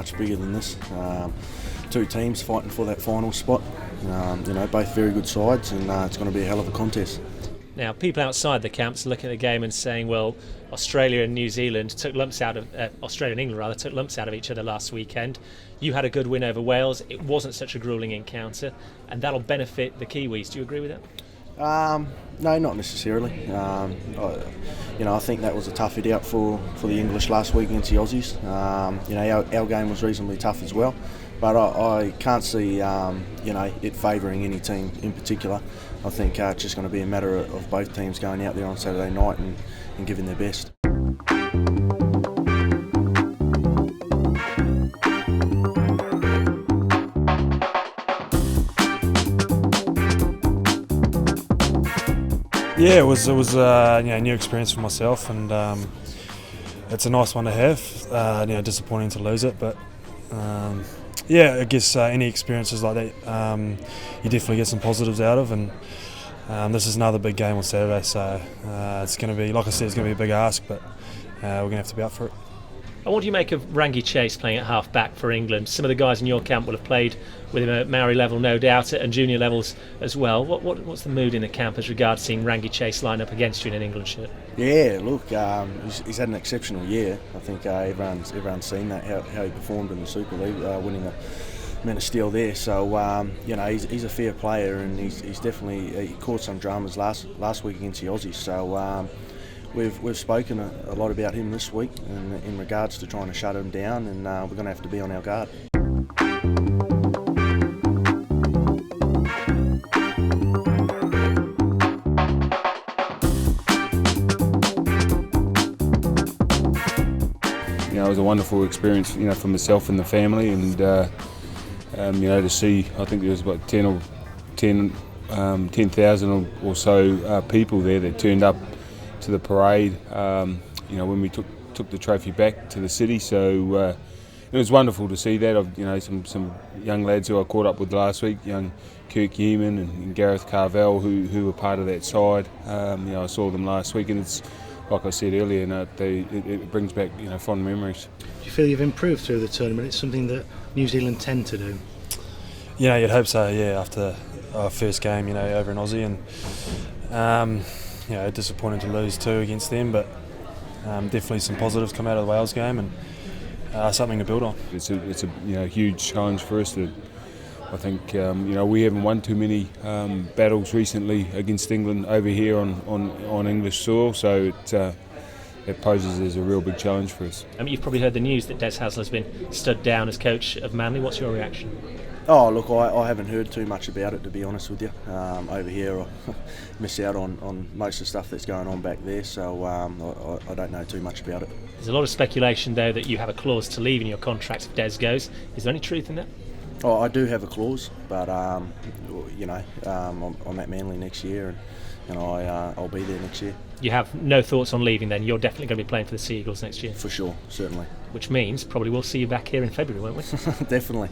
much bigger than this. Two teams fighting for that final spot. Both very good sides, and it's going to be a hell of a contest. Now, people outside the camps looking at the game and saying, well, Australia and New Zealand took lumps out of Australia and England rather took lumps out of each other last weekend. You had a good win over Wales. It wasn't such a gruelling encounter, and that'll benefit the Kiwis. Do you agree with that? No, not necessarily. I think that was a tough hit out for the English last week against the Aussies. Our game was reasonably tough as well, but I can't see it favouring any team in particular. I think it's just going to be a matter of both teams going out there on Saturday night and giving their best. Yeah, it was a new experience for myself, and it's a nice one to have. Disappointing to lose it, but I guess any experiences like that, you definitely get some positives out of, and this is another big game on Saturday, so it's going to be, like I said, it's going to be a big ask, but we're going to have to be up for it. And what do you make of Rangi Chase playing at half-back for England? Some of the guys in your camp will have played with him at Maori level, no doubt, and junior levels as well. What's the mood in the camp as regards seeing Rangi Chase line up against you in an England shirt? Yeah, look, he's had an exceptional year. I think everyone's seen that, how he performed in the Super League, winning the Men of Steel there. So, he's a fair player, and he's definitely he caused some dramas last week against the Aussies. So, We've spoken a lot about him this week in regards to trying to shut him down, and we're going to have to be on our guard. It was a wonderful experience, for myself and the family, and to see, I think there was about 10,000 or so people there that turned up to the parade, when we took the trophy back to the city. So it was wonderful to see that. Some young lads who I caught up with last week, young Kirk Yeaman and Gareth Carvell, who were part of that side. I saw them last week, and it's like I said earlier, it brings back fond memories. Do you feel you've improved through the tournament? It's something that New Zealand tend to do. Yeah, you'd hope so. Yeah, after our first game, over in Aussie, and. Disappointed to lose 2 against them, but definitely some positives come out of the Wales game, and something to build on. It's a huge challenge for us. I think we haven't won too many battles recently against England over here on English soil, so it poses as a real big challenge for us. You've probably heard the news that Des Hasler's been stood down as coach of Manly. What's your reaction? Oh, look, I haven't heard too much about it, to be honest with you. Over here, I miss out on most of the stuff that's going on back there, so I don't know too much about it. There's a lot of speculation, though, that you have a clause to leave in your contract if Des goes. Is there any truth in that? Oh, I do have a clause, but I'm at Manly next year, and I'll be there next year. You have no thoughts on leaving then? You're definitely going to be playing for the Sea Eagles next year? For sure, certainly. Which means probably we'll see you back here in February, won't we? Definitely.